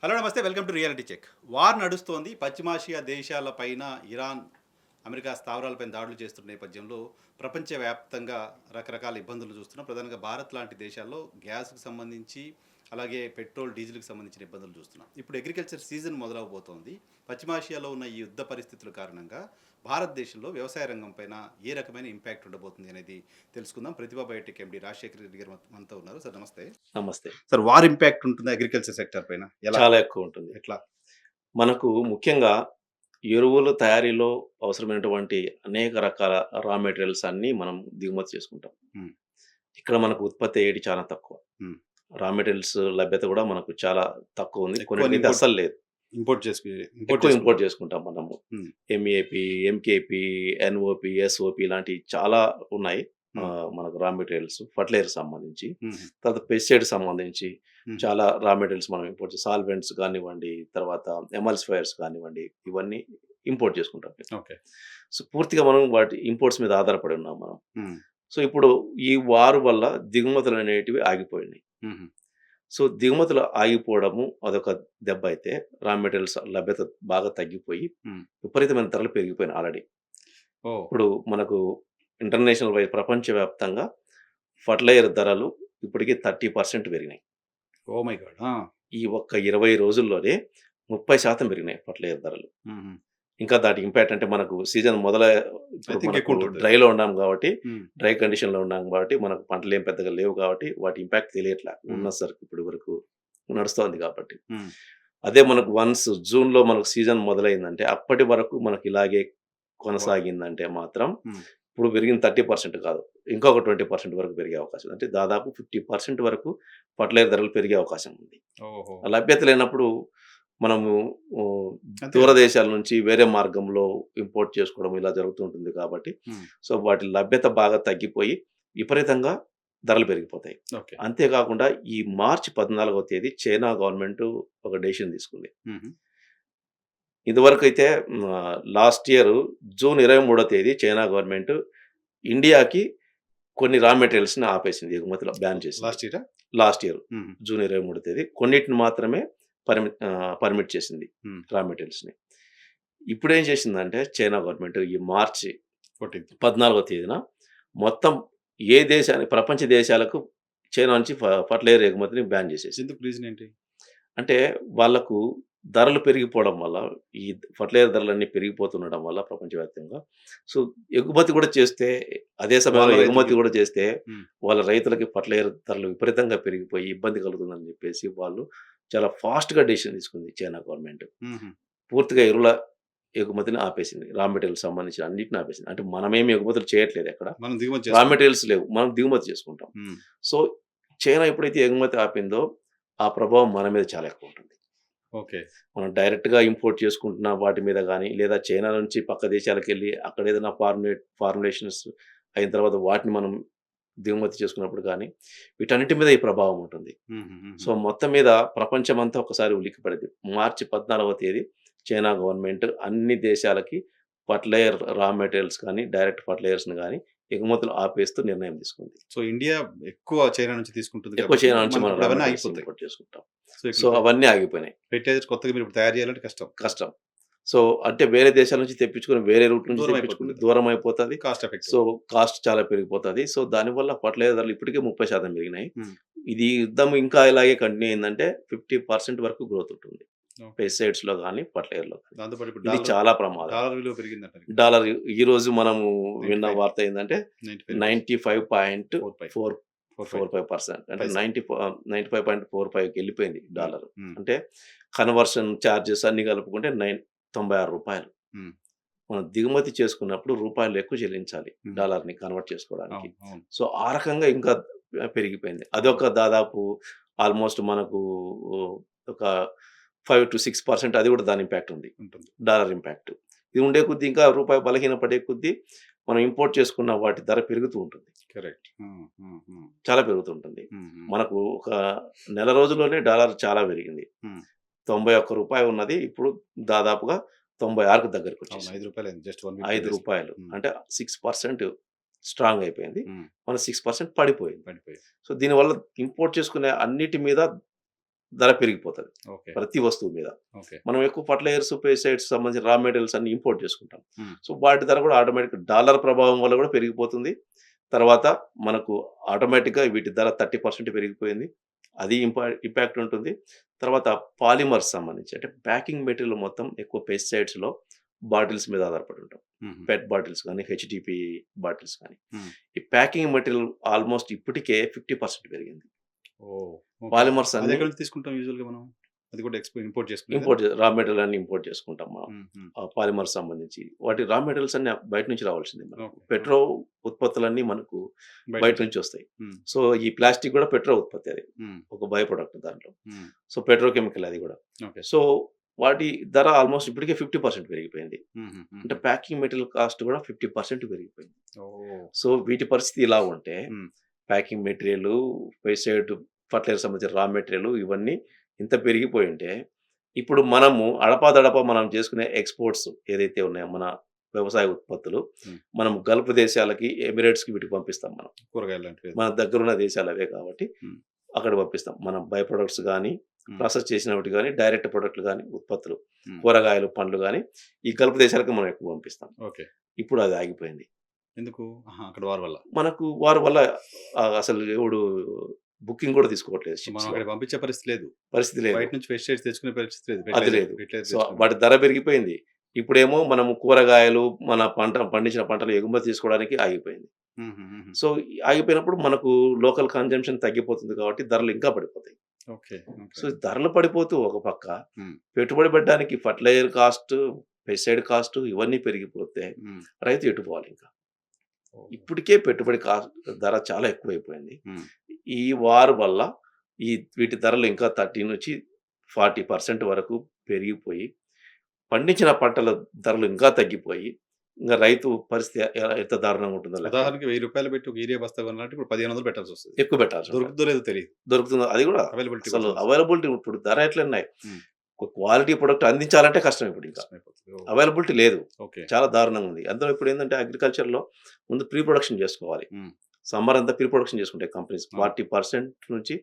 Hello నమస్తే welcome to reality check. War నడుస్తోంది. పశ్చిమాసియా దేశాలపైన ఇరాన్, అమెరికా స్థావరాలపైన దాడులు చేస్తున్న నేపథ్యంలో ప్రపంచవ్యాప్తంగా రకరకాల ఇబ్బందులు చూస్తున్నాం. ప్రధానంగా భారత్ లాంటి దేశాల్లో గ్యాస్‌కి సంబంధించి, అలాగే పెట్రోల్, డీజిల్‌కి సంబంధించిన ఇబ్బందులు చూస్తున్నాం. ఇప్పుడు అగ్రికల్చర్ సీజన్ మొదలవబోతోంది. పశ్చిమాసియాలో ఉన్న ఈ యుద్ధ పరిస్థితుల కారణంగా భారతదేశంలో వ్యవసాయ రంగం పైన ఏ రకమైన ఇంపాక్ట్ ఉండబోతుంది అనేది తెలుసుకుందాం. ప్రతిభా బయోటెక్ ఎండీ రాజశేఖర్ రెడ్డి గారు మనతో ఉన్నారు. సార్ నమస్తే. నమస్తే. సార్, వార్ ఇంపాక్ట్ ఉంటుందా అగ్రికల్చర్ సెక్టార్ పైన? ఎలా? చాలా ఎక్కువుంటుంది. ఎట్లా? మనకు ముఖ్యంగా ఎరువుల తయారీలో అవసరమైనటువంటి అనేక రకాల రా మెటీరియల్స్ అన్నీ మనం దిగుమతి చేసుకుంటాం. హ్మ్. ఇక్కడ మనకు ఉత్పత్తి అయ్యేది చాలా తక్కువ. హ్మ్. రా మెటీరియల్స్ లభ్యత కూడా మనకు చాలా తక్కువుంది. ఎక్కువని కొన్నిటికైతే అస్సలు లేదు. ఇంపోర్ట్ ఎక్కువ ఇంపోర్ట్ చేసుకుంటాం మనము. హ్మ్. ఎంఏపీ, ఎంకేపీ, ఎన్ఓపీ, ఎస్ఓపీ ఇలాంటివి చాలా ఉన్నాయి. హ్మ్. మనకు రా మెటీరియల్స్ ఫర్టిలైజర్స్ సంబంధించి. హుహు. తర్వాత పెస్టిసైడ్స్ సంబంధించి హుహు. చాలా రా మెటీరియల్స్ మనం ఇంపోర్ట్ సాల్వెంట్స్ కానివ్వండి, తర్వాత ఎమల్సిఫైయర్స్ కానివ్వండి, ఇవన్నీ ఇంపోర్ట్ చేసుకుంటాం. ఓకే. సో, పూర్తిగా మనం వాటి ఇంపోర్ట్స్ మీద ఆధారపడి ఉన్నాం మనం. హ్మ్. సో, ఇప్పుడు ఈ వార్ వల్ల దిగుమతులనేటివి ఆగిపోయినాయి. హుహు. సో, దిగుమతులు ఆగిపోవడము అదొక దెబ్బ అయితే, రా మెటీరియల్స్ లభ్యత బాగా తగ్గిపోయి, హ్మ్. విపరీతమైన ధరలు పెరిగిపోయినాయి ఆల్రెడీ. ఓహ్! ఇప్పుడు మనకు ఇంటర్నేషనల్ ప్రపంచవ్యాప్తంగా ఫర్టిలైజర్ ధరలు ఇప్పటికి 30% పెరిగినాయి. Oh my God! ఆ! ఈ ఒక్క 20 రోజుల్లోనే 30% పెరిగినాయి ఫర్టిలైజర్ ధరలు. హుహు. ఇంకా దాటి ఇంపాక్ట్ అంటే మనకు సీజన్ ఐ ఇప్పుడు థింక్ మనకు ఎక్కువుంటుంది. డ్రైలో ఉన్నాం కాబట్టి, హ్మ్. డ్రై కండిషన్‌లో ఉన్నాం కాబట్టి, మనకు పంటలేం పెద్దగా లేవు కాబట్టి, వాటి ఇంపాక్ట్ తెలియట్లా. హ్మ్. ఉన్న సరుకు ఇప్పటి వరకు నడుస్తోంది కాబట్టి. హ్మ్. అదే మనకు వన్స్ జూన్‌లో మనకు సీజన్ మొదలైందంటే, అప్పటి వరకు మనకి ఇలాగే వార్. కొనసాగిందంటే మాత్రం, హ్మ్. ఇప్పుడు పెరిగిన 30% కాదు. ఇంకొక 20% వరకు పెరిగే అవకాశం ఉంది. అంటే దాదాపు 50% వరకు ఫర్టిలైజర్ ధరలు పెరిగే అవకాశం ఉంది. ఓహో! లభ్యత లేనప్పుడు మనము ఓహ్, అంతే దూర గదా! దేశాల నుంచి వేరే మార్గంలో ఇంపోర్ట్ చేసుకోవడం ఇలా జరుగుతూ ఉంటుంది కాబట్టి, హ్మ్. సో, వాటి లభ్యత బాగా తగ్గిపోయి విపరీతంగా ధరలు పెరిగిపోతాయి. ఓకే. అంతేకాకుండా ఈ మార్చి 14వ తేదీ చైనా గవర్నమెంట్ ఒక డెసిషన్ తీసుకుంది. హుహు. ఇదివరకైతే లాస్ట్ ఇయర్ జూన్ 23వ తేదీ చైనా గవర్నమెంట్ ఇండియాకి కొన్ని రా మెటీరియల్స్‌ని ఆపేసింది. ఎగుమతులు బ్యాన్ చేసింది. లాస్ట్ ఇయరా? లాస్ట్ ఇయర్ హుహు. జూన్ 23 తేదీ. కొన్నిటిని మాత్రమే పర్మిట్ చేసింది హ్మ్. రా మెటీరియల్స్‌ని. ఇప్పుడేం చేసిందంటే చైనా గవర్నమెంట్ ఈ మార్చి 14థ్. 14వ తేదీన మొత్తం ఏ దేశానికి ప్రపంచ దేశాలకు చైనా నుంచి ఫర్టిలైజర్ ఎగుమతిని బ్యాన్ చేసేసింది. ఎందుకు, రీజన్ ఏంటి? అంటే వాళ్ళకు ధరలు పెరిగిపోవడం వల్ల, ఈ ఫర్టిలైజర్ ధరలన్నీ పెరిగిపోతుండడం వల్ల ప్రపంచవ్యాప్తంగా, సో, ఎగుమతి కూడా చేస్తే అదే వాళ్ళ సమయంలో రైతులకి. ఎగుమతి కూడా చేస్తే హ్మ్. వాళ్ళ రైతులకి ఫర్టిలైజర్ ధరలు విపరీతంగా పెరిగిపోయి ఇబ్బంది కలుగుతుందని చెప్పేసి వాళ్ళు చాలా ఫాస్ట్‌గా డెసిషన్ తీసుకుంది చైనా గవర్నమెంట్. హుహు. పూర్తిగా ఎరువుల ఎగుమతిని ఆపేసింది. రా మెటీరియల్‌కి సంబంధించిన అన్నిటిని ఆపేసింది. అంటే మనమేమి ఎగుమతులు చేయట్లేదు ఎక్కడ. మనం దిగుమతి రా చేసుకుంటున్నాం. మెటీరియల్స్ లేవు. మనం దిగుమతి చేసుకుంటాం. హ్మ్. సో, చైనా ఎప్పుడైతే ఎగుమతి ఆపిందో ఆ ప్రభావం మన మీద చాలా ఎక్కువుంటుంది. ఓకే. మనం డైరెక్ట్‌గా ఇంపోర్ట్ చేసుకుంటున్న వాటి మీద గాని, లేదా చైనా నుంచి పక్క దేశాలకెళ్ళి అక్కడ ఏదైనా ఫార్ములేషన్స్ అయిన తర్వాత వాటిని మనం దిగుమతి చేసుకున్నప్పుడు గాని, వీటన్నిటి మీద ఈ ప్రభావం ఉంటుంది. హుహుహుహు. సో, మొత్తం మీద ప్రపంచమంతా ఒకసారి ఉలిక్కిపడింది. మార్చి 14వ తేదీ చైనా గవర్నమెంట్ అన్ని దేశాలకి ఫర్టిలైజర్ రా మెటీరియల్స్ కానీ, డైరెక్ట్ ఫర్టిలైజర్స్‌ని గాని ఎగుమతులు ఆపేస్తూ నిర్ణయం తీసుకుంది. సో, ఇండియా ఎక్కువ చైనా నుంచి తీసుకుంటుంది ఎక్కువ కాబట్టి చైనా నుంచి మనం మనకిప్పుడు రా అవన్నీ మెటీరియల్స్ ఆగిపోతాయి. ఇంపోర్ట్ చేసుకుంటాం. సో, సో, ఇక్కడ అవన్నీ ఆగిపోయినాయి. ఫెర్టిలైజర్స్ కొత్తగా మీరిప్పుడు తయారు చేయాలంటే కష్టం. కష్టం. సో, అంటే వేరే దేశాల నుంచి తెప్పించుకొని, వేరే రూట్ నుంచి దూరం తెప్పించుకుంటే అయిపోతుంది. దూరమైపోతది. Cost so, effective. కాస్ట్ చాలా పెరిగిపోతది. సో, దానివల్ల ఫర్టిలైజర్ ధరలు ఇప్పటికే 30% పెరిగినాయి. హ్మ్. ఇది యుద్ధం ఇంకా ఇలాగే కంటిన్యూ అయిందంటే 50% వరకు గ్రోత్ ఉంటుంది. ఓకే. పెస్టిసైడ్స్‌లో గాని, ఫర్టిలైజర్‌లో గాని. దాంతో పాటు ఇప్పుడు ఇది చాలా ప్రమాదం. డాలర్ విలువ పెరిగిందంటారు ఇంకా. డాలర్ ఈరోజు మనము విన్న 95. వార్త ఏందంటే 95 రూపీస్. 45. 95.45% అంటే పైసా. 95.45కి వెళ్ళిపోయింది హ్మ్. డాలర్. హ్మ్. అంటే కన్వర్షన్ చార్జెస్ అన్నీ కలుపుకుంటే ₹96. హ్మ్. మనం దిగుమతి చేసుకున్నప్పుడు రూపాయలు ఎక్కువ చెల్లించాలి హ్మ్. డాలర్‌ని కన్వర్ట్ చేసుకోవడానికి. అవును. అవును. సో, ఆ రకంగా ఇంకా పెరిగిపోయింది. ఓకే. అదొక దాదాపు ఆల్‌మోస్ట్ మనకు ఒక 5-6% అది కూడా దాని ఇంపాక్ట్ ఉంది. ఉంటుంది. Dollar impact. ఇది ఉండే కొద్దీ ఇంకా రూపాయి బలహీన పడే కొద్దీ మనం ఇంపోర్ట్ చేసుకున్న వాటి ధర పెరుగుతూ ఉంటుంది. కరెక్ట్. హ్మ్. హ్మ్. హ్మ్. చాలా పెరుగుతుంటుంది. హ్మ్. హ్మ్. మనకు ఒక నెల రోజుల్లోనే డాలర్ చాలా పెరిగింది. హ్మ్. రూ. 91 ఉన్నది ఇప్పుడు దాదాపుగా 96కి అవును. దగ్గరకొచ్చేసింది. రూ. 5 అయింది. జస్ట్ 1 రూ. వీక్ 2 డేస్‌లో. 5 హ్మ్. అంటే 6% స్ట్రాంగ్ అయిపోయింది. హ్మ్. మన 6% పడిపోయింది. పడిపోయాయి. సో, దీనివల్ల ఇంపోర్ట్ చేసుకునే అన్నిటి మీద ధర పెరిగిపోతది. ఓకే. ప్రతి వస్తువు మీద. ఓకే. మనం ఎక్కువ ఫర్టిలైజర్స్, పెస్టిసైడ్స్ సంబంధించిన రా మెటీరియల్స్ అన్ని ఇంపోర్ట్ చేసుకుంటాం. హ్మ్. సో, వాటి ధర కూడా ఆటోమేటిక్‌గా డాలర్ ప్రభావం వల్ల కూడా పెరిగిపోతుంది. తర్వాత మనకు ఆటోమేటిక్‌గా వీటి ధర 30% పెరిగిపోయింది. అది ఇంపాక్ట్ ఉంటుంది. తర్వాత పాలిమర్స్ సంబంధించి అంటే ప్యాకింగ్ మెటీరియల్ మొత్తం ఎక్కువ పెస్టిసైడ్స్‌లో బాటిల్స్ మీద ఆధారపడి ఉంటాం. హుహు. పెట్ బాటిల్స్ గానీ, హెచ్‌డిపి బాటిల్స్ గానీ. హ్మ్. ఈ ప్యాకింగ్ మెటీరియల్ ఆల్‌మోస్ట్ ఇప్పటికే 50% పెరిగింది. ఓహ్! ఓకే. పాలిమర్స్ అన్నీ అదెక్కడి నుంచి తీసుకుంటాం యూజువల్‌గా మనం? అది కూడా ఇంపోర్ట్ చేసుకునేదా? రా మెటీరియల్ అన్నీ ఇంపోర్ట్ చేసుకుంటాం మనం. హుహు. పాలిమర్స్ సంబంధించి. వాటి రా మెటీరియల్స్ అన్నీ బయట నుంచి రావాల్సిందే మనకు. ఓకే. పెట్రో ఉత్పత్తులన్నీ మనకు బయట నుంచి వస్తాయి. హ్మ్. సో, ఈ ప్లాస్టిక్ కూడా పెట్రో ఉత్పత్తి అది. హ్మ్. ఒక బై ప్రొడక్ట్ దాంట్లో. హ్మ్. సో, పెట్రోకెమికల్ అది కూడా. ఓకే. సో, వాటి ధర ఆల్‌మోస్ట్ ఇప్పటికే 50% పెరిగిపోయింది. అంటే హుహుహు. ప్యాకింగ్ మెటీరియల్ కాస్ట్ కూడా 50% పెరిగిపోయింది. ఓహ్! సో, వీటి పరిస్థితి ఇలా ఉంటే హ్మ్. ప్యాకింగ్ మెటీరియల్, పెస్టిసైడ్, ఫర్టిలైజర్ సంబంధించిన రా మెటీరియల్ ఇవన్నీ ఇంత పెరిగిపోయుంటే, ఇప్పుడు మనము అడపాదడపా మనం చేసుకునే ఎక్స్‌పోర్ట్స్ ఏదైతే ఉన్నాయో మన వ్యవసాయ ఉత్పత్తులు, హ్మ్. మనం గల్ఫ్ దేశాలకి, ఎమిరేట్స్‌కి వీటికి పంపిస్తాం మనం. కూరగాయలు లాంటివి. మన దగ్గరున్న దేశాలు అవే కాబట్టి హ్మ్. అక్కడికి పంపిస్తాం. మనం బై ప్రొడక్ట్స్ గానీ, హ్మ్. ప్రాసెస్ చేసినవి గానీ, డైరెక్ట్ ప్రొడక్ట్‌లు గానీ, ఉత్పత్తులు, హ్మ్. కూరగాయలు, పండ్లు గానీ, ఈ గల్ఫ్ దేశాలకు మనం ఎక్కువ పంపిస్తాం. ఓకే. ఇప్పుడు అది ఆగిపోయింది. ఎందుకు? ఆహా! అక్కడ వార్ వల్ల. మనకు వారి వల్ల అసలు ఎవడు బుకింగ్ కూడా తీసుకోవట్లేదు సో, మనం షిప్స్‌లో. అక్కడికి పంపించే పరిస్థితి లేదు. పరిస్థితి లేదు. బయట నుంచి పెస్టిసైడ్స్ తెచ్చుకునే పరిస్థితి లేదు. అది లేదు. ఫెర్టిలైజర్ సో, తెచ్చుకునే వాటి ధర పెరిగిపోయింది. ఇప్పుడేమో మనము కూరగాయలు, మన పండించిన పంటలు ఎగుమతి చేసుకోవడానికి ఆగిపోయింది. హుహుహుహు. సో, ఈ ఆగిపోయినప్పుడు మనకు లోకల్ కన్జంప్షన్ తగ్గిపోతుంది కాబట్టి ధరలు ఇంకా పడిపోతాయి. ఓకే. ఓకే. సో, ధరలు పడిపోతూ ఒక పక్క హ్మ్. పెట్టుబడి పెట్టడానికి ఫర్టిలైజర్ కాస్ట్, పెస్టిసైడ్ కాస్ట్ ఇవన్నీ పెరిగిపోతే హ్మ్. రైతు ఎటు పోవాలింకా? ఓహ్! ఇప్పటికే పెట్టుబడి ధర చాలా ఎక్కువైపోయింది. హ్మ్. ఈ వార్ వల్ల ఈ వీటి ధరలు ఇంకా 30-40% వరకు పెరిగిపోయి, పండించిన పంటల ధరలు ఇంకా తగ్గిపోయి, ఇంగ రైతు పరిస్థితి ఎంత దారుణంగా ఉంటుందో లెక్క. ఉదాహరణకి రూ. 1000 పెట్టి ఒక యూరియా బస్తా కొనాలంటే ఇప్పుడు 1500 పెట్టాల్సొస్తది. ఎక్కువ పెట్టాల్సుంటది. దొరుకుతుందో లేదో తెలీదు. దొరుకుతుందో అది గూడా అవైలబిలిటీ అసలు కోసం. అవైలబిలిటీ ఇప్పుడు ధర ఎట్లున్నాయి. హ్మ్. ఒక క్వాలిటీ ప్రొడక్ట్ అందించాలంటే కష్టం ఇప్పుడింకా. కష్టమైపోతది. ఓహ్! అవైలబిలిటీ లేదు. ఓకే. చాలా దారుణంగా ఉంది. అందులో ఇప్పుడేందంటే అగ్రికల్చర్‌లో ముందు ప్రీ ప్రొడక్షన్ జేసుకోవాలి. హ్మ్. సమ్మర్ అంతా ప్రీ ప్రొడక్షన్ చేసుకుంటాయి కంపెనీస్. అవును. 40% నుంచి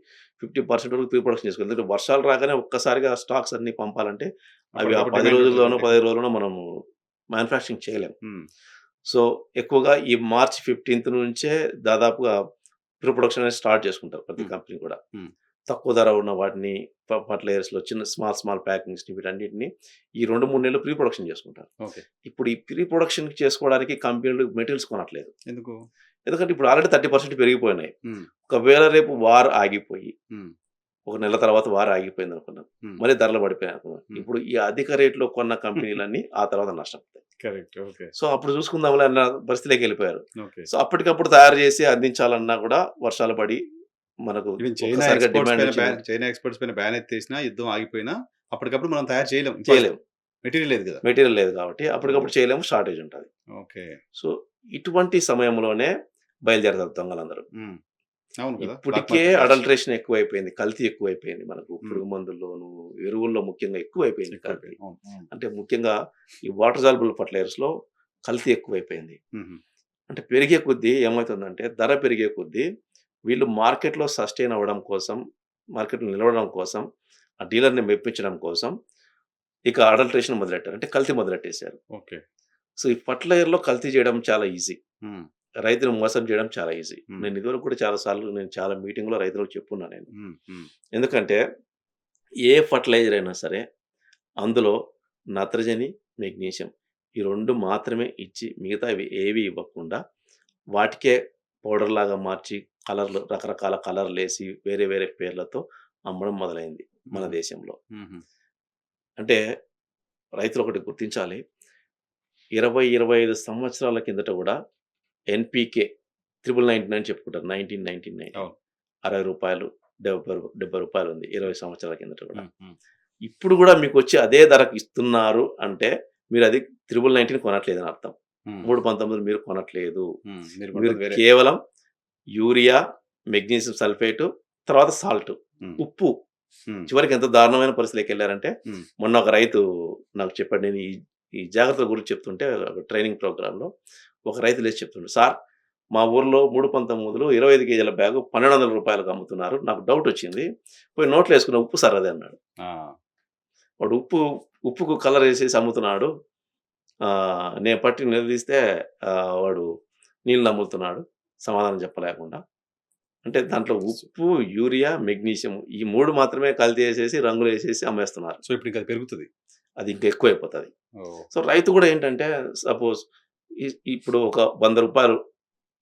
50% వరకు ప్రీ ప్రొడక్షన్ చేసుకోవాలి. ఎందుకంటే వర్షాలు రాగానే ఒక్కసారిగా స్టాక్స్ అన్నీ పంపాలంటే అవి ఆ అప్పటికప్పుడు 10 డిమాండ్ రోజుల్లోనో, ఉంటది. 15 రోజుల్లోనో మనము మ్యానుఫ్యాక్చరింగ్ చేయలేం. హ్మ్. సో, ఎక్కువగా ఈ మార్చ్ 15థ్ నుంచే దాదాపుగా ప్రీ ప్రొడక్షన్ అనేది స్టార్ట్ చేసుకుంటారు ప్రతి హ్మ్. కంపెనీ కూడా. హ్మ్. తక్కువ ధర ఉన్న వాటిని ఫర్టిలైజర్స్‌లో చిన్న స్మాల్ ప్యాకింగ్స్‌ని వీటన్నిటిని ఈ 2, 3 నెలలు ప్రీ ప్రొడక్షన్ చేసుకుంటారు. ఓకే. ఇప్పుడు ఈ ప్రీ ప్రొడక్షన్ చేసుకోవడానికి కంపెనీలు మెటీరియల్స్ కొనట్లేదు. ఎందుకు? ఎందుకంటే ఇప్పుడు ఆల్రెడీ 30% పెరిగిపోయినాయి. హ్మ్. ఒకవేళ రేపు వార్ ఆగిపోయి, హ్మ్. ఒక నెల తర్వాత వార్ ఆగిపోయిందనుకుందాం. హ్మ్. మళ్ళీ ధరలు పడిపోయాయనుకుందాం. హ్మ్. ఇప్పుడు ఈ అధిక రేట్‌లో కొన్న కంపెనీలన్నీ ఆ తర్వాత నష్టపోతాయి. కరెక్ట్. ఓకే. సో, అప్పుడు చూసుకుందాంలే అన్న పరిస్థితిలోకెళ్ళిపోయారు. ఓకే. సో, అప్పటికప్పుడు తయారు చేసి అందించాలన్నా కూడా వర్షాలు పడి మనకు ఈవెన్ ఒక్కసారిగా డిమాండ్ వచ్చింది. చైనా ఎక్స్‌పోర్ట్స్ పైన బ్యాన్ ఎత్తేసినా, యుద్ధం ఆగిపోయినా అప్పటికప్పుడు మనం తయారు చేయలేం. చేయలేము. మెటీరియల్ లేదు గదా! మెటీరియల్ లేదు కాబట్టి ఓహ్! అప్పటికప్పుడు చేయలేము. షార్టేజ్ ఉంటది. ఓకే. సో, ఇటువంటి సమయంలోనే బయలుదేరతారు దొంగలందరూ. హ్మ్. అవును కదా! బ్లాక్ ఇప్పటికే మార్కెట్ లాస్ట్ అడల్ట్రేషన్ ఎక్కువైపోయింది. కల్తీ ఎక్కువైపోయింది. మనకు హ్మ్. పురుగు మందుల్లోను, ఎరువుల్లో ముఖ్యంగా ఎక్కువైపోయింది కల్తీ. ఎక్కువైపోయింది. అవును. అవును. అంటే ముఖ్యంగా ఈ వాటర్ సాల్యుబుల్ ఫెర్టిలైజర్స్‌లో కల్తీ ఎక్కువైపోయింది. హుహు. అంటే పెరిగే కొద్దీ ఏమైతుందంటే ధర పెరిగే కొద్దీ వీళ్ళు మార్కెట్‌లో సస్టైన్ అవ్వడం కోసం, మార్కెట్‌లో నిలవడం కోసం, ఆ డీలర్‌ని మెప్పించడం కోసం ఇక అడల్ట్రేషన్ మొదలెట్టారు. అంటే కల్తీ మొదలెట్టేసారు. ఓకే. సో, ఈ ఫెర్టిలైజర్‌లో కల్తీ చేయడం చాలా ఈజీ. హ్మ్. రైతుని మోసం చేయడం చాలా ఈజీ. హ్మ్. నేను ఇదివరకు కూడా చాలా సార్లు చాలా మీటింగ్‌లో రైతులకు చెప్పున్నా నేను. హ్మ్. హ్మ్. ఎందుకంటే ఏ ఫెర్టిలైజర్ అయినా సరే అందులో నత్రజని, మెగ్నీషియం ఈ 2 మాత్రమే ఇచ్చి మిగతావి ఏవి ఇవ్వకుండా వాటికే పౌడర్‌లాగా మార్చి రకరకాల కలర్‌లేసి వేరే వేరే పేర్లతో అమ్మడం మొదలైంది మన హుహు. దేశంలో. హుహు. అంటే రైతులు ఒకటి గుర్తించాలి. 20, 25 సంవత్సరాల కిందట గూడా ఎన్‌పీకే 9999 అని చెప్పుకుంటారు. 1999 అవును. రూ. 60 రూ. 70 ఉంది. 20 సంవత్సరాల కిందట గూడా. హ్మ్. హ్మ్. ఇప్పుడు గూడా మీకొచ్చి అదే ధరకు ఇస్తున్నారు అంటే మీరది 9999 కొనట్లేదని అర్థం. హ్మ్. 319 మీరు కొనట్లేదు. హ్మ్. మీరు మీరు కొంటది వేరే. కేవలం యూరియా, మెగ్నీషియం సల్ఫేటు, తర్వాత సాల్టు, హ్మ్. ఉప్పు. హ్మ్. చివరికి ఎంత దారుణమైన పరిస్థితిలోకెళ్లారంటే హ్మ్. మొన్న ఒక రైతు నాకు చెప్పాడు. నేను ఈ ఈ జాగ్రత్తల గురించి చెప్తుంటే ఒక ట్రైనింగ్ ప్రోగ్రామ్‌లో ఒక రైతు లేసి చెప్తుండు. సార్ మా ఊర్లో 3 పంతొమ్మిదిలో 25 కేజీల బ్యాగు రూ. 1200 అమ్ముతున్నారు. నాకు డౌట్ వచ్చింది. పోయి నోట్లో వేసుకున్న ఉప్పు సార్ అదే అన్నాడు. ఆ! వాడు ఉప్పుకు కలర్ ఏసేసి అమ్ముతున్నాడు. నేను పట్టి నిలదీస్తే వాడు నీళ్ళు నమ్ముతున్నాడు. సమాధానం చెప్పలేకుండా. అంటే దాంట్లో ఉప్పు, యూరియా, మెగ్నీషియం ఈ 3 మాత్రమే కల్తీ ఏసేసి, రంగులేసేసి అమ్మేస్తున్నారు. సో, ఇప్పుడు ఇంకా అది పెరుగుతది. అది ఇంకా ఎక్కువైపోతది. ఓహ్! సో, రైతు కూడా ఏంటంటే సపోజ్ ఇప్పుడు ఒక రూ. 100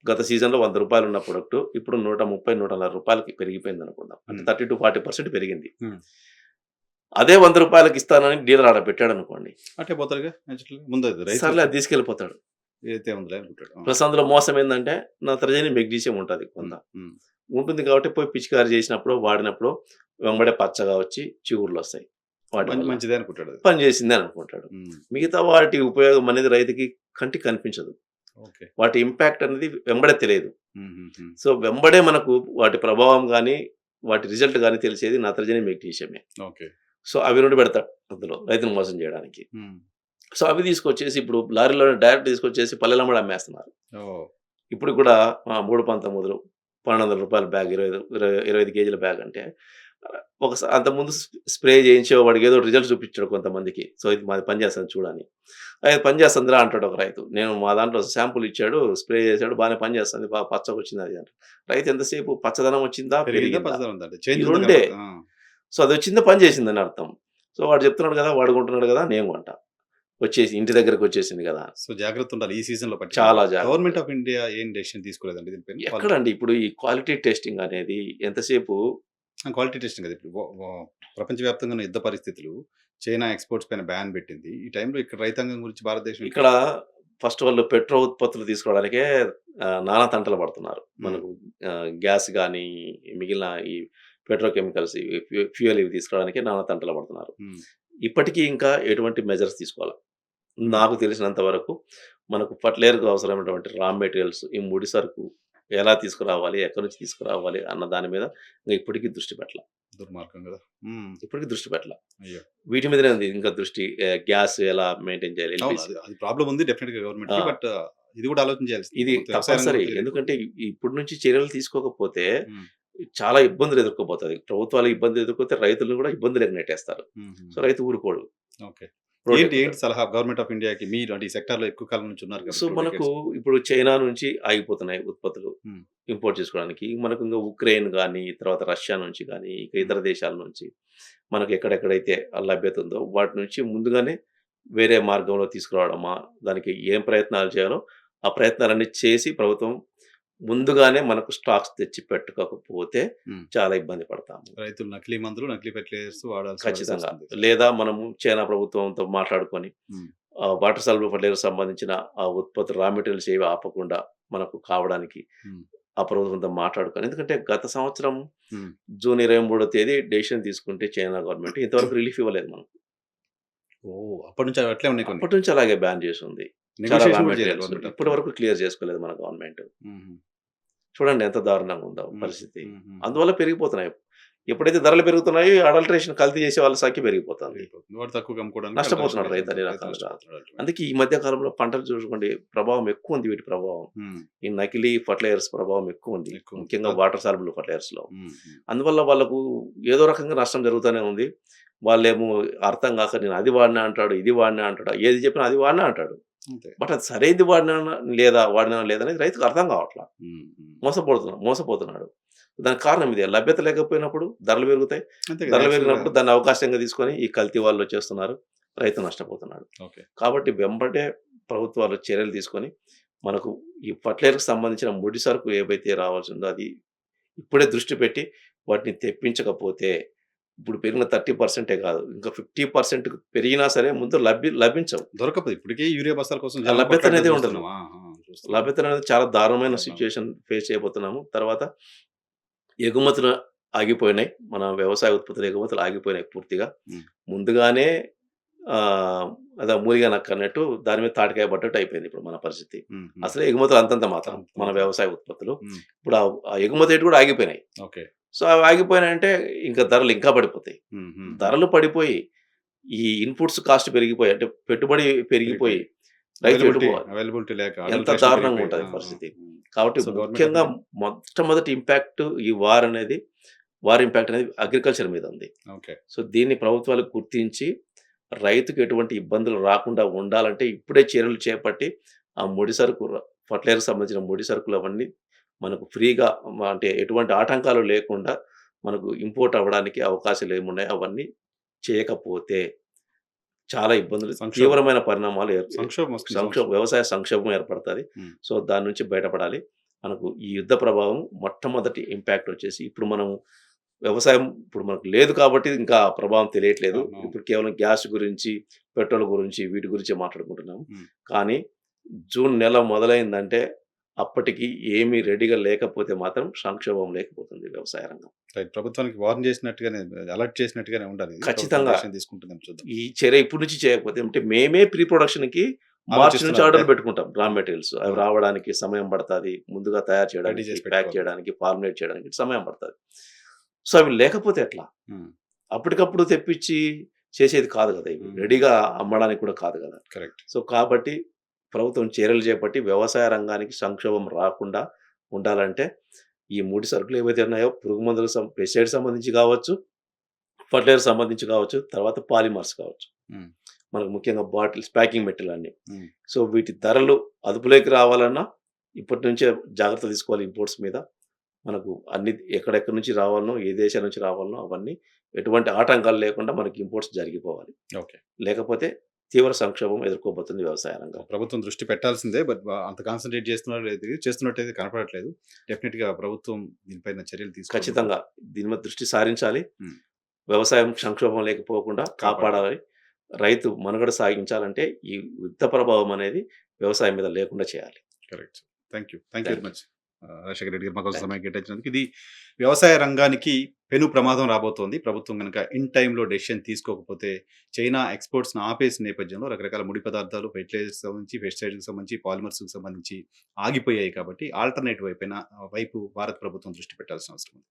గత సీజన్‌లో రూ. 100 ఉన్న ప్రొడక్ట్ ఇప్పుడు 130, 140 పెరిగిపోయిందనుకుందాం. అంటే 30-40% పెరిగింది. హ్మ్. అదే రూ. 100 ఇస్తానని డీలర్ ఆడ పెట్టాడనుకోండి. అట్టే పోతారుగా నేచురల్‌గా. ముందు అది రైతు సర్లే అది తీసుకెళ్ళిపోతాడు. ఏదైతే ఉందిలే అనుకుంటాడు. ఆ! ప్లస్ అందులో మోసం ఏందంటే నత్రజని, మెగ్నీషియం ఉంటది కొంత. హ్మ్. ఉంటుంది కాబట్టి పోయి పిచికారీ చేసినప్పుడు, వాడినప్పుడు వెంబడే పచ్చగా వచ్చి చిగుర్లొస్తాయి. వాటి వల్ల. మంచిదే అనుకుంటాడు అది. పని చేసింది అనుకుంటాడు. హ్మ్. మిగతా వాటి ఉపయోగం అనేది రైతుకి కంటికి కనిపించదు. ఓకే. వాటి ఇంపాక్ట్ అనేది వెంబడే తెలియదు. హుహుహు. సో, వెంబడే మనకు వాటి ప్రభావం గాని, వాటి రిజల్ట్ గాని తెలిసేది నత్రజని, మెగ్నీషియమే. ఓకే. సో, అవి 2 పెడతాడు అందులో రైతును మోసం చేయడానికి. హ్మ్. సో, అవి తీసుకొచ్చేసి ఇప్పుడు లారీలోనే డైరెక్ట్ తీసుకొచ్చేసి పల్లెలమ్మడి అమ్మేస్తున్నారు. ఓహ్! ఇప్పుడు కూడా 3/19లో రూ. 1200 బ్యాగ్ 25 కేజీల బ్యాగ్ అంటే అంతకుముందు స్ప్రే చేయించి వాడికి ఏదో రిజల్ట్ చూపించాడు కొంతమందికి. సో, ఇది మాది పనిచేస్తుంది చూడని. అది పనిచేస్తుందిరా అంటాడు ఒక రైతు. నేను మా దాంట్లో శాంపుల్ ఇచ్చాడు, స్ప్రే చేసాడు బాగానే పనిచేస్తుంది. పచ్చగొచ్చింది అది అంటాడు. రైతు ఎంతసేపు పచ్చదనం వచ్చిందా? పెరిగిందా? పెరిగిందా? పచ్చదనం ఉందా? ఈ చేంజ్ ఉంది రెండే. కాబట్టి. ఆ! సో, అది వచ్చిందా పని చేసిందని అర్థం. సో, వాడు చెప్తున్నాడు కదా! వాడు కొంటున్నాడు కదా! నేను కొంటా. వచ్చేసి ఇంటి దగ్గరకి వచ్చేసింది కదా! సో, జాగ్రత్త ఉండాలి ఈ సీజన్‌లో చాలా పర్టిక్యులర్‌గా. జాగ్రత్త. గవర్నమెంట్ ఆఫ్ ఇండియా ఏం డెసిషన్ తీసుకోలేదండి దీనిపైన? ఎక్కడండి ఇప్పుడు ఈ క్వాలిటీ టెస్టింగ్ అనేది ఎంతసేపు క్వాలిటీ టెస్టింగ్ కదా! ఇప్పుడు ప్రపంచవ్యాప్తంగా ఉన్న యుద్ధ పరిస్థితులు, చైనా ఎక్స్‌పోర్ట్స్ పైన బ్యాన్ పెట్టింది. ఈ టైంలో ఇక్కడ రైతాంగం గురించి భారతదేశం ఇక్కడ ఫస్ట్ వాళ్ళు పెట్రో ఉత్పత్తులు తీసుకోవడానికే నానా తంటలు పడుతున్నారు. హ్మ్. మనకు గ్యాస్ గానీ, మిగిలిన ఈ పెట్రోకెమికల్స్ ఫ్యూయల్ ఇవి తీసుకోవడానికే నానా తంటలు పడుతున్నారు. హ్మ్. ఇప్పటికీ ఇంకా ఎటువంటి మెజర్స్ తీసుకోవాల. నాకు తెలిసినంత వరకు మనకు ఫర్టిలైజర్‌కు అవసరమైనటువంటి రా మెటీరియల్స్ ఈ ముడి సరుకు ఎలా తీసుకురావాలి, ఎక్కడి నుంచి తీసుకురావాలి అన్న దాని మీద ఇప్పటికి దృష్టి పెట్టల. దుర్మార్గం కదా! హ్మ్. ఇప్పటికి దృష్టి పెట్టల. అయ్యో! వీటి మీదనే ఉంది ఇంకా దృష్టి. గ్యాస్ ఎలా మెయింటైన్ చేయాలి, అవును. ఎల్‌పీజీ అది ప్రాబ్లమ్ ఉంది డెఫినిట్‌గా గవర్నమెంట్‌కి. ఆ! బట్ ఇది కూడా ఆలోచించాల్సింది. ఇది కొంత వ్యవసాయ రంగం తప్పనిసరి. కూడా ఎందుకంటే ఇప్పటి నుంచి చర్యలు తీసుకోకపోతే హ్మ్. చాలా ఇబ్బందులు ఎదుర్కోబోతది. ప్రభుత్వాలు ఇబ్బందులు ఎదుర్కొతే రైతులను కూడా ఇబ్బందులకు నెట్టేస్తారు. హుహు. సో, రైతు ఊరుకోడు. ఓకే. రోడ్ ఏంటి ఎక్కుతాడు. సలహా గవర్నమెంట్ ఆఫ్ ఇండియాకి మీరు అంటే ఈ సెక్టార్‌లో ఎక్కువ కాలం నుంచి ఉన్నారు సో, కాబట్టి 2 మనకు డేకేడ్స్. ఇప్పుడు చైనా నుంచి ఆగిపోతున్నాయి ఉత్పత్తులు. హ్మ్. ఇంపోర్ట్ చేసుకోవడానికి. మనకు ఇంగా ఉక్రెయిన్ గాని, తర్వాత రష్యా నుంచి గాని, ఇక ఇతర దేశాల నుంచి మనకు ఎక్కడెక్కడైతే లభ్యత ఉందో వాటి నుంచి ముందుగానే వేరే మార్గంలో తీసుకురావడమా, దానికి ఏం ప్రయత్నాలు చేయాలో ఆ ప్రయత్నాలన్నీ చేసి ప్రభుత్వం ముందుగానే మనకు స్టాక్స్ తెచ్చి పెట్టుకోకపోతే హ్మ్. చాలా ఇబ్బంది పడతాము. రైతులు నకిలీ మందులు, నకిలీ ఫెర్టిలైజర్స్ వాడాల్సిన పరిస్థితి ఖచ్చితంగా. వస్తుంది. లేదా మనము చైనా ప్రభుత్వంతో మాట్లాడుకొని హ్మ్. వాటర్ సాల్యుబుల్ ఫెర్టిలైజర్ సంబంధించిన ఆ ఉత్పత్తులు రా మెటీరియల్స్ ఏవి ఆపకుండా మనకు కావడానికి హ్మ్. ఆ ప్రభుత్వంతో మాట్లాడుకొని ఎందుకంటే గత సంవత్సరం హ్మ్. జూన్ 23 తేదీ డెసిషన్ తీసుకుంటే చైనా గవర్నమెంట్ ఇంతవరకు రిలీఫ్ ఇవ్వలేదు మనకు. ఓహ్! అప్పటి నుంచి అవి అట్లే ఉన్నాయి కొన్ని. అప్పటి నుంచి అలాగే బ్యాన్ చేసింది. చాలా రా నెగోషియేషన్ కూడా చేయలేదు మెటీరియల్స్ గవర్నమెంట్ ఇప్పటి ఆఫ్ వరకు క్లియర్ చేసుకోలేదు మన గవర్నమెంట్. హుహు. చూడండి ఎంత దారుణంగా ఉందో హ్మ్. పరిస్థితి. హుహు. అందువల్ల పెరిగిపోతున్నాయి. ఎప్పుడైతే ధరలు పెరుగుతున్నాయో అడల్టరేషన్ కల్తీ చేసే వాళ్ళ సంఖ్య పెరిగిపోతుంది. పెరిగిపోతుంది. వాడు తక్కువగా అమ్ముకోవడానికి నష్టపోతున్నాడు రైతు అన్ని రైతు రకాలుగా. నష్టపోతున్నాడు ultimately. అందుకే ఈ మధ్య కాలంలో పంటలు చూసుకోండి ప్రభావం ఎక్కువ ఉంది వీటి ప్రభావం. హ్మ్. ఈ నకిలీ ఫెర్టిలైజర్స్ ప్రభావం ఎక్కువ ఉంది. ఎక్కువ ఉంది. ముఖ్యంగా వాటర్ సాల్యుబుల్ ఫెర్టిలైజర్స్‌లో. హ్మ్. హ్మ్. అందువల్ల వాళ్ళకు ఏదో రకంగా నష్టం జరుగుతూనే ఉంది. వాళ్ళేమో అర్థం కాక నేను అది వాడినా అంటాడు, ఇది వాడినా అంటాడు. ఏది చెప్పినా అది వాడినా అంటాడు. అంతే. బట్ అది సరైనది వాడినానా వాడినానా లేదా అనేది రైతుకు అర్థం కావట్లా. హ్మ్. హ్మ్. మోసపోతున్నాడు. దానికి కారణం ఇదే. లభ్యత లేకపోయినప్పుడు ధరలు పెరుగుతాయి. అంతే కదా! ధరలు యాక్చువల్‌గా పెరిగినప్పుడు దాన్ని అవకాశంగా తీసుకొని ఈ కల్తీ వాళ్ళు వచ్చేస్తున్నారు. రైతు నష్టపోతున్నాడు. ఓకే. కాబట్టి వెంబటే ప్రభుత్వాలు చర్యలు తీసుకొని మనకు ఈ ఫెర్టిలైజర్‌కి సంబంధించిన ముడి సరుకు ఏవైతే రావాల్సిందో అది ఇప్పుడే దృష్టి పెట్టి వాటిని తెప్పించకపోతే ఇప్పుడు పెరిగిన 30% కాదు. ఇంకా 50% పెరిగినా సరే ముందు లభించవు. దొరకదు. ఇప్పటికే యూరియా బస్తాల కోసం ఆ జనం లభ్యత కొట్లాటలు అనేది ఉండదు. చూస్తున్నాం. ఆ! ఆ! చూస్తున్నాం. లభ్యత అనేది చాలా దారుణమైన దారుణం. సిట్యుయేషన్ ఫేస్ చేయబోతున్నాము. తర్వాత ఎగుమతులు ఆగిపోయినాయి. మన వ్యవసాయ ఉత్పత్తుల ఎగుమతులు ఆగిపోయినాయి పూర్తిగా. హ్మ్. ముందుగానే అదే మూలిగా నక్కన్నట్టు దాని మీద తాటికాయ పడ్డట్టు అయిపోయింది ఇప్పుడు మన పరిస్థితి. హ్మ్. హ్మ్. అసలే ఎగుమతులు అంతంత మాత్రం అంత మన మాత్రం. వ్యవసాయ ఉత్పత్తులు. హ్మ్. ఇప్పుడు ఆ ఎగుమతి రేటు కూడా ఆగిపోయినాయి. ఓకే. సో, అవి ఆగిపోయినాయంటే ఇంకా ధరలు ఇంకా పడిపోతాయి. హ్మ్. హ్మ్. ధరలు పడిపోయి ఈ ఇన్‌పుట్స్ కాస్ట్ పెరిగిపోయి అంటే పెట్టుబడి పెరిగిపోయి పెరిగిపోయి. రైతు వెళ్ళిపోవాలి. అవైలబిలిటీ లేక ఎంత అడల్ట్రేషన్ దారుణంగా పెరిగిపోయి ఉంటది ఆ! ఆ! పరిస్థితి. హ్మ్. కాబట్టి సో, గవర్నమెంట్ ముఖ్యంగా అందుకని మొట్టమొదటి ఇంపాక్ట్ ఈ వార్ ఇంపాక్ట్ అనేది అగ్రికల్చర్ మీద ఉంది. ఓకే. సో, దీన్ని ప్రభుత్వాలు గుర్తించి రైతుకు ఎటువంటి ఇబ్బందులు రాకుండా ఉండాలంటే ఇప్పుడే చర్యలు చేపట్టి ఆ ముడి సరుకు ఫర్టిలైజర్‌కి సంబంధించిన ముడి సరుకులు అవన్నీ మనకు ఫ్రీగా అంటే ఎటువంటి ఆటంకాలు లేకుండా మనకు ఇంపోర్ట్ అవ్వడానికి అవకాశాలు ఏమున్నాయో అవన్నీ చేయకపోతే చాలా ఇబ్బందులు, సంక్షోభం. తీవ్రమైన పరిణామాలు సంక్షోభం వస్తుంది. వ్యవసాయ సంక్షోభం ఏర్పడతది. హ్మ్. సో, దాని నుంచి బయటపడాలి. మనకు ఈ యుద్ధ ప్రభావం మొట్టమొదటి ఇంపాక్ట్ వచ్చేసి ఇప్పుడు మనకు లేదు కాబట్టి ఇంకా ఆ ప్రభావం తెలియట్లేదు. అవునవును. ఇప్పుడు కేవలం గ్యాస్ గురించి, పెట్రోల్ గురించి వీటి గురించే మాట్లాడుకుంటున్నాం. హ్మ్. కానీ జూన్ నెల మొదలైందంటే అప్పటికి ఏమీ రెడీగా లేకపోతే మాత్రం సంక్షోభం లేకపోతుంది వ్యవసాయ రంగం. రైట్. ప్రభుత్వానికి వార్న్ చేసినట్టుగానే అలర్ట్ చేసినట్టుగానే ఉండాలి ఇది. ప్రభుత్వం ఖచ్చితంగా. డెసిషన్ తీసుకుంటుందేమో చూద్దాం. ఈ చర్య ఇప్పటి నుంచి చేయకపోతే అంటే మేమే ప్రీ ప్రొడక్షన్‌కి మార్చి నుంచి ఆలోచిస్తున్నారు. ఆర్డర్‌లు పెట్టుకుంటాం. రా మెటీరియల్స్ అవి రావడానికి సమయం పడతది. ముందుగా తయారు రెడీ చేయడానికి, చేసి ప్యాక్ పెట్టుకోవాలి. చేయడానికి, ఫార్ములేట్ చేయడానికి సమయం పడతది. సో, అవి లేకపోతే ఎట్లా? హ్మ్. అప్పటికప్పుడు తెప్పించి చేసేది కాదు గదా! ఇవి. హ్మ్. రెడీగా అమ్మడానికి కూడా కాదు గదా! కరెక్ట్. సో, కాబట్టి ప్రభుత్వం చర్యలు చేపట్టి వ్యవసాయ రంగానికి సంక్షోభం రాకుండా ఉండాలంటే ఈ ముడి సరుకులు ఏవైతే ఉన్నాయో పురుగు మందులకు పెస్టిసైడ్స్ సంబంధించి కావచ్చు, ఫర్టిలైజర్ సంబంధించి కావచ్చు, తర్వాత పాలిమర్స్ కావచ్చు. హ్మ్. మనకు ముఖ్యంగా బాటిల్స్, ప్యాకింగ్ మెటీరియల్ అన్నీ. హ్మ్. సో, వీటి ధరలు అదుపులోకి రావాలన్నా ఇప్పటి నుంచే జాగ్రత్త తీసుకోవాలి ఇంపోర్ట్స్ మీద. మనకు అన్ని ఎక్కడెక్కడి నుంచి రావాలనో, ఏ దేశాల నుంచి రావాలనో అవన్నీ ఎటువంటి ఆటంకాలు లేకుండా మనకి ఇంపోర్ట్స్ జరిగిపోవాలి. ఓకే. లేకపోతే తీవ్ర సంక్షోభం ఎదుర్కోబోతుంది వ్యవసాయ రంగం. ప్రభుత్వం దృష్టి పెట్టాల్సిందే. బట్ అంత కాన్సంట్రేట్ చేస్తున్నారో లేదో చేస్తున్నట్టయితే కనపడట్లేదు. డెఫినిట్‌గా ప్రభుత్వం దీనిపైన చర్యలు తీసుకోవాలి. ఖచ్చితంగా దీని మీద దృష్టి సారించాలి. హ్మ్. వ్యవసాయం సంక్షోభం లేకపోకుండా కాపాడాలి. రైతు మనుగడ సాగించాలంటే ఈ యుద్ధ ప్రభావం అనేది వ్యవసాయం మీద లేకుండా చేయాలి. Correct. Thank you. Thank you very much. Rajasekhar Reddy గారు మాకోసం థాంక్ యూ. సమయం కేటాయించినందుకు. ఇది వ్యవసాయ రంగానికి పెను ప్రమాదం రాబోతోంది. ప్రభుత్వం గనక ఇన్ టైమ్‌లో డెసిషన్ తీసుకోకపోతే చైనా ఎక్స్‌పోర్ట్స్‌ని ఆపేసిన నేపథ్యంలో రకరకాల ముడి పదార్థాలు ఫెర్టిలైజర్స్‌కి సంబంధించి, పెస్టిసైడ్స్‌కి సంబంధించి, పాలిమర్స్‌కి సంబంధించి ఆగిపోయాయి కాబట్టి ఆల్టర్‌నేటివ్ వైపు భారత ప్రభుత్వం దృష్టి పెట్టాల్సిన అవసరం ఉంది.